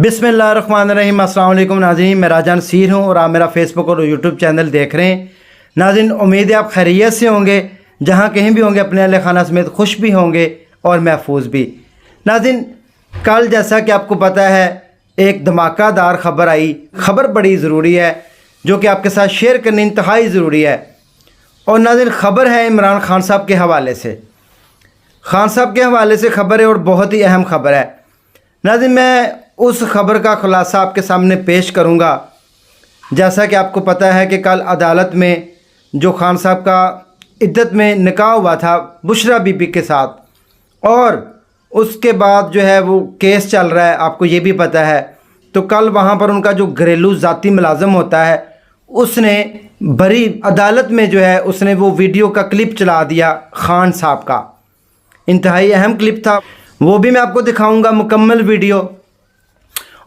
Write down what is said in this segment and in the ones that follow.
बिस्मिल्लाहिर्रहमानिर्रहीम। अस्सलाम वालेकुम नाज़रीन, मैं राजा नसीर हूँ और आप मेरा फेसबुक और यूट्यूब चैनल देख रहे हैं। नाज़रीन, उम्मीद है आप खैरियत से होंगे, जहाँ कहीं भी होंगे अपने अहले खाना समेत खुश भी होंगे और महफूज भी। नाज़रीन, कल जैसा कि आपको पता है एक धमाकेदार ख़बर आई। ख़बर बड़ी ज़रूरी है जो कि आपके साथ शेयर करनी इंतहाई ज़रूरी है। और नाज़रीन, ख़बर है इमरान खान साहब के हवाले से। खान साहब के हवाले से ख़बर है और बहुत ही अहम ख़बर है। नाज़रीन, मैं उस ख़बर का खुलासा आपके सामने पेश करूंगा। जैसा कि आपको पता है कि कल अदालत में जो खान साहब का इद्दत में निकाह हुआ था बुशरा बीबी के साथ, और उसके बाद जो है वो केस चल रहा है, आपको ये भी पता है। तो कल वहाँ पर उनका जो घरेलू ज़ाती मुलाज़म होता है उसने बड़ी अदालत में जो है उसने वो वीडियो का क्लिप चला दिया खान साहब का। इंतहाई अहम क्लिप था, वो भी मैं आपको दिखाऊंगा मुकम्मल वीडियो।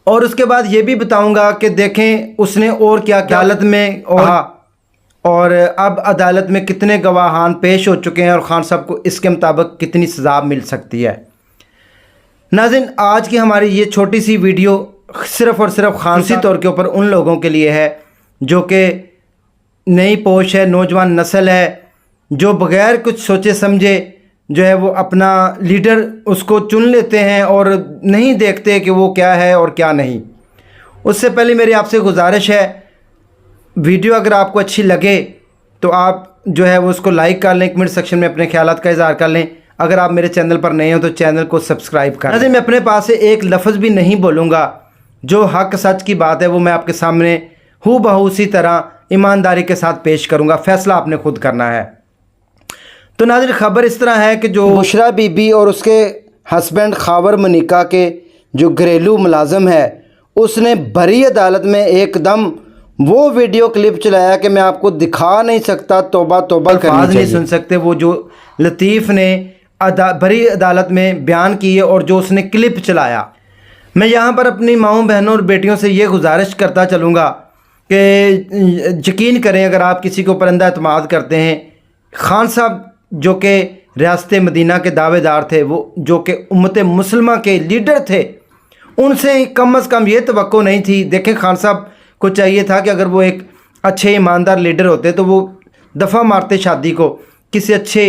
और उसके बाद ये भी बताऊंगा कि देखें उसने और क्या क्या अदालत में और अब अदालत में कितने गवाहान पेश हो चुके हैं और खान साहब को इसके मुताबिक कितनी सज़ा मिल सकती है। नाज़रीन, आज की हमारी ये छोटी सी वीडियो सिर्फ़ और सिर्फ खानसी तौर के ऊपर उन लोगों के लिए है जो कि नई पोश है, नौजवान नस्ल है, जो बग़ैर कुछ सोचे समझे जो है वो अपना लीडर उसको चुन लेते हैं और नहीं देखते कि वो क्या है और क्या नहीं। उससे पहले मेरी आपसे गुजारिश है, वीडियो अगर आपको अच्छी लगे तो आप जो है वो उसको लाइक कर लें, कमेंट सेक्शन में अपने ख्यालात का इज़हार कर लें। अगर आप मेरे चैनल पर नए हो तो चैनल को सब्सक्राइब कर लें। मैं अपने पास से एक लफ्ज़ भी नहीं बोलूँगा, जो हक सच की बात है वो मैं आपके सामने हू बहू उसी तरह ईमानदारी के साथ पेश करूँगा। फ़ैसला आपने खुद करना है। तो नाज़रीन, ख़बर इस तरह है कि जो बुशरा बीबी और उसके हस्बैंड खावर मनिका के जो घरेलू मुलाज़म है उसने बड़ी अदालत में एकदम वो वीडियो क्लिप चलाया कि मैं आपको दिखा नहीं सकता, तौबा तौबा करनी चाहिए, नहीं सुन सकते। वो जो लतीफ़ ने बड़ी अदालत में बयान किए और जो उसने क्लिप चलाया, मैं यहाँ पर अपनी माँओं बहनों और बेटियों से ये गुजारिश करता चलूँगा कि यकीन करें, अगर आप किसी के ऊपर अंधा एतमाद करते हैं, खान साहब जो कि रियासत मदीना के दावेदार थे, वो जो कि उम्मत मुसलमा के लीडर थे, उनसे कम अज़ कम ये तवक्को नहीं थी। देखें, खान साहब को चाहिए था कि अगर वो एक अच्छे ईमानदार लीडर होते तो वो दफ़ा मारते शादी को, किसी अच्छे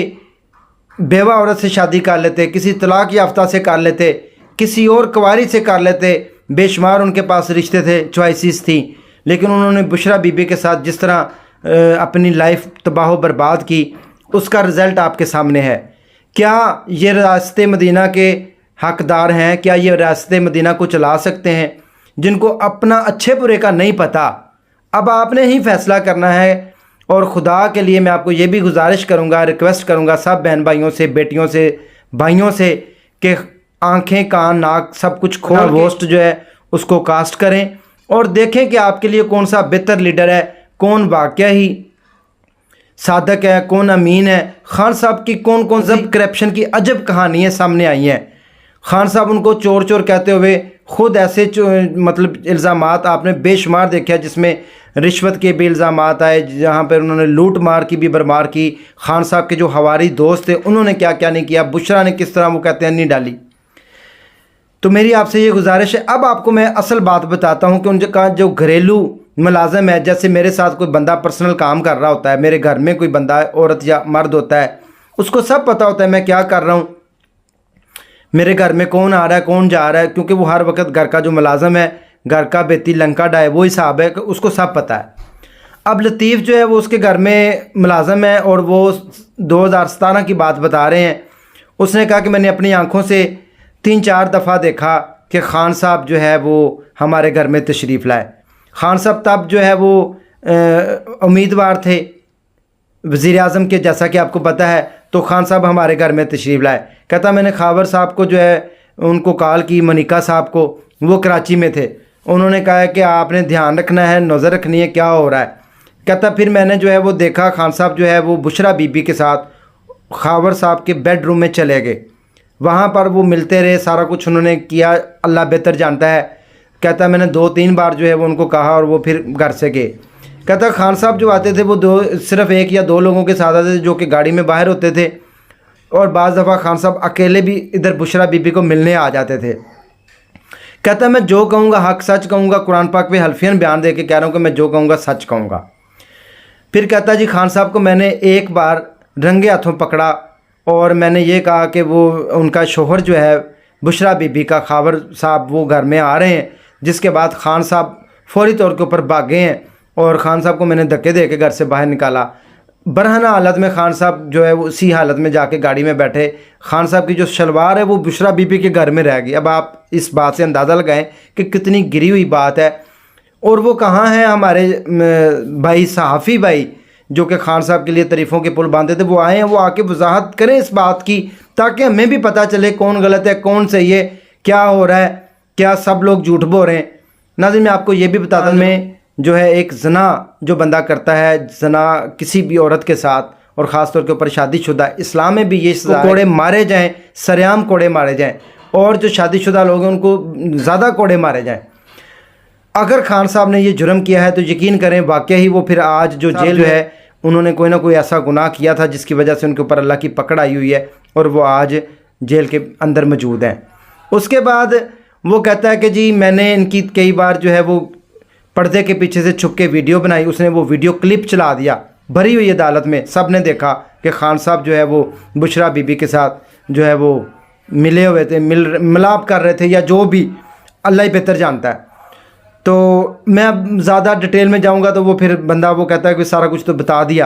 बेवा औरत से शादी कर लेते, किसी तलाक याफ्ता से कर लेते, किसी और कुंवारी से कर लेते। बेशुमार उनके पास रिश्ते थे, चॉइसेस थी, लेकिन उन्होंने बुशरा बीबी के साथ जिस तरह अपनी लाइफ तबाह बर्बाद की, उसका रिज़ल्ट आपके सामने है। क्या ये रियासत मदीना के हकदार हैं? क्या ये रियासत मदीना को चला सकते हैं जिनको अपना अच्छे बुरे का नहीं पता? अब आपने ही फ़ैसला करना है। और ख़ुदा के लिए मैं आपको ये भी गुजारिश करूँगा, रिक्वेस्ट करूँगा सब बहन भाइयों से, बेटियों से, भाइयों से कि आँखें कान नाक सब कुछ खोल वोस्ट जो है उसको कास्ट करें और देखें कि आपके लिए कौन सा बेहतर लीडर है, कौन वाकया ही सादक है, कौन अमीन है। खान साहब की कौन कौन सी करप्शन की अजब कहानियाँ सामने आई हैं। खान साहब उनको चोर चोर कहते हुए ख़ुद ऐसे मतलब इल्ज़ामात आपने बेशुमार देखा, जिसमें रिश्वत के भी इल्ज़ामात आए, जहाँ पर उन्होंने लूट मार की भी बरमार की। खान साहब के जो हवारी दोस्त थे उन्होंने क्या क्या नहीं किया, बुशरा ने किस तरह वो कहते हैं नहीं डाली। तो मेरी आपसे ये गुजारिश है। अब आपको मैं असल बात बताता हूँ कि उनका जो घरेलू मुलाज़म है, जैसे मेरे साथ कोई बंदा पर्सनल काम कर रहा होता है, मेरे घर में कोई बंदा औरत या मर्द होता है, उसको सब पता होता है मैं क्या कर रहा हूँ, मेरे घर में कौन आ रहा है कौन जा रहा है, क्योंकि वो हर वक्त घर का जो मुलाज़म है, घर का बेती लंका डाए वो हिसाब है, उसको सब पता है। अब लतीफ़ जो है वो उसके घर में मुलाज़म है और वो 2017 की बात बता रहे हैं। उसने कहा कि मैंने अपनी आँखों से 3-4 दफ़ा देखा कि खान साहब जो है वो हमारे घर में तशरीफ़ लाए। खान साहब तब जो है वो उम्मीदवार थे वज़ीर आज़म के, जैसा कि आपको पता है। तो खान साहब हमारे घर में तशरीफ़ लाए। कहता मैंने खावर साहब को जो है उनको कॉल की, मनिका साहब को, वो कराची में थे। उन्होंने कहा है कि आपने ध्यान रखना है, नज़र रखनी है क्या हो रहा है। कहता फिर मैंने जो है वो देखा खान साहब जो है वो बुशरा बीबी के साथ खावर साहब के बेडरूम में चले गए। वहाँ पर वो मिलते रहे, सारा कुछ उन्होंने किया, अल्लाह बेहतर जानता है। कहता मैंने 2-3 बार जो है वो उनको कहा और वो फिर घर से गए। कहता खान साहब जो आते थे वो सिर्फ 1 या 2 लोगों के साथ आते थे जो कि गाड़ी में बाहर होते थे, और बाज़ दफ़ा खान साहब अकेले भी इधर बुशरा बीबी को मिलने आ जाते थे। कहता है मैं जो कहूँगा हक सच कहूँगा, कुरान पाक पे हल्फियन बयान दे के कह रहा हूँ कि मैं जो कहूँगा सच कहूँगा। फिर कहता है जी खान साहब को मैंने एक बार रंगे हाथों पकड़ा और मैंने ये कहा कि वो उनका शोहर जो है बुशरा बीबी का खावर साहब वो घर में आ रहे हैं, जिसके बाद खान साहब फौरी तौर के ऊपर भागे हैं और खान साहब को मैंने धक्के दे के घर से बाहर निकाला। बरहना हालत में खान साहब जो है वो उसी हालत में जाके गाड़ी में बैठे। खान साहब की जो शलवार है वो बुशरा बीबी के घर में रह गई। अब आप इस बात से अंदाज़ा लगाएं कि कितनी गिरी हुई बात है। और वो कहाँ हैं हमारे भाई सहाफ़ी भाई जो कि खान साहब के लिए तारीफ़ों के पुल बांधे थे, वो आए हैं, वो आके वजाहत करें इस बात की, ताकि हमें भी पता चले कौन गलत है कौन सही है, क्या हो रहा है, क्या सब लोग झूठ बोल रहे हैं। नाज़रीन मैं आपको ये भी बताता हूँ, मैं जो है एक जना जो बंदा करता है जना किसी भी औरत के साथ और ख़ास तौर के ऊपर शादीशुदा, इस्लाम में भी ये कोड़े मारे जाएं, सरेआम कोड़े मारे जाएं, और जो शादीशुदा लोग हैं उनको ज़्यादा कोड़े मारे जाएं। अगर खान साहब ने ये जुर्म किया है तो यकीन करें वाकई ही वो फिर आज जो जेल है उन्होंने कोई ना कोई ऐसा गुनाह किया था जिसकी वजह से उनके ऊपर अल्लाह की पकड़ आई हुई है और वो आज जेल के अंदर मौजूद हैं। उसके बाद वो कहता है कि जी मैंने इनकी कई बार जो है वो पर्दे के पीछे से छुप के वीडियो बनाई। उसने वो वीडियो क्लिप चला दिया भरी हुई अदालत में, सब ने देखा कि खान साहब जो है वो बुशरा बीबी के साथ जो है वो मिले हुए थे, मिलाप कर रहे थे या जो भी, अल्लाह ही बेहतर जानता है। तो मैं अब ज़्यादा डिटेल में जाऊंगा तो वो फिर बंदा वो कहता है कि सारा कुछ तो बता दिया।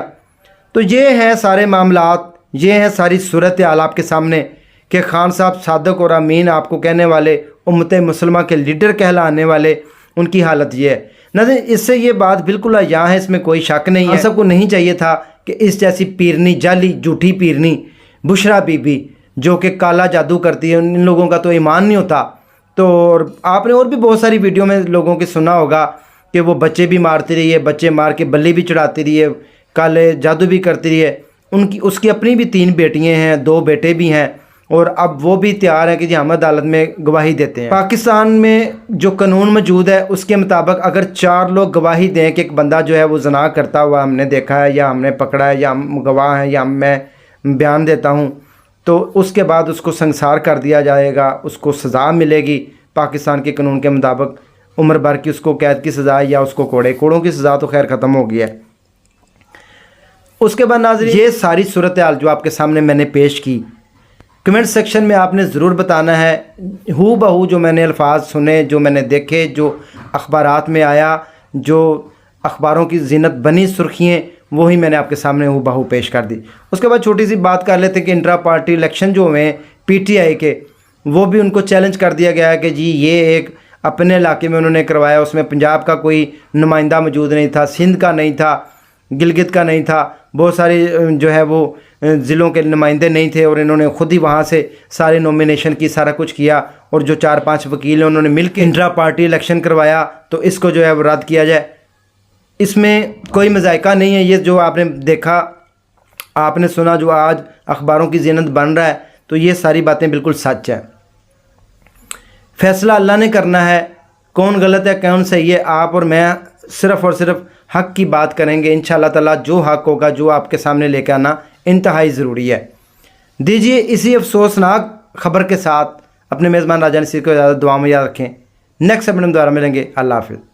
तो ये हैं सारे मामलात, ये हैं सारी सूरत हाल आपके सामने कि खान साहब सादक और अमीन आपको कहने वाले उम्मत मुसलमान के लीडर कहलाने वाले, उनकी हालत ये है। नाज़रीन इससे ये बात बिल्कुल आया है, इसमें कोई शक नहीं है। सबको नहीं चाहिए था कि इस जैसी पीरनी, जाली झूठी पीरनी बुशरा बीबी जो कि काला जादू करती है, इन लोगों का तो ईमान नहीं होता। तो आपने और भी बहुत सारी वीडियो में लोगों की सुना होगा कि वो बच्चे भी मारती रही है, बच्चे मार के बल्ली भी चढ़ाती रही है, काले जादू भी करती रही है। उसकी अपनी भी 3 बेटियां हैं, 2 बेटे भी हैं और अब वो भी तैयार है कि जी हम अदालत में गवाही देते हैं। पाकिस्तान में जो कानून मौजूद है उसके मुताबिक अगर 4 लोग गवाही दें कि एक बंदा जो है वो जना करता हुआ हमने देखा है या हमने पकड़ा है या हम गवाह हैं या मैं बयान देता हूँ, तो उसके बाद उसको संसार कर दिया जाएगा, उसको सज़ा मिलेगी पाकिस्तान के कानून के मुताबिक। उम्र भर की उसको कैद की सज़ा या उसको कोड़ों की सज़ा तो खैर ख़त्म हो गई है। उसके बाद नाज़रीन ये सारी सूरत हाल जो आपके सामने मैंने पेश की, कमेंट सेक्शन में आपने ज़रूर बताना है हू बहू जो मैंने अल्फाज सुने, जो मैंने देखे, जो अखबारात में आया, जो अखबारों की ज़ीनत बनी सुर्खियाँ, वही मैंने आपके सामने हू बहू पेश कर दी। उसके बाद छोटी सी बात कर लेते कि इंट्रा पार्टी इलेक्शन जो हुए PTI के, वो भी उनको चैलेंज कर दिया गया है कि जी ये एक अपने इलाके में उन्होंने करवाया, उसमें पंजाब का कोई नुमाइंदा मौजूद नहीं था, सिंध का नहीं था, गिलगित का नहीं था, बहुत सारे जो है वो ज़िलों के नुमाइंदे नहीं थे और इन्होंने ख़ुद ही वहाँ से सारे नॉमिनेशन की, सारा कुछ किया और जो 4-5 वकील हैं उन्होंने मिलकर इंट्रा पार्टी इलेक्शन करवाया। तो इसको जो है वो रद्द किया जाए, इसमें कोई मज़ायका नहीं है। ये जो आपने देखा, आपने सुना, जो आज अखबारों की ज़ीनत बन रहा है, तो ये सारी बातें बिल्कुल सच है। फैसला अल्लाह ने करना है, कौन गलत है कौन सही है, आप और मैं सिर्फ़ और सिर्फ हक़ की बात करेंगे इंशाअल्लाह ताला। जो हक़ होगा, जो आपके सामने लेकर आना इंतहाई ज़रूरी है। दीजिए इसी अफसोसनाक ख़बर के साथ अपने मेज़बान राजा नसीर को ज़्यादा दुआ में याद रखें। नेक्स्ट अपने दोबारा मिलेंगे। अल्लाह हाफ़िज़।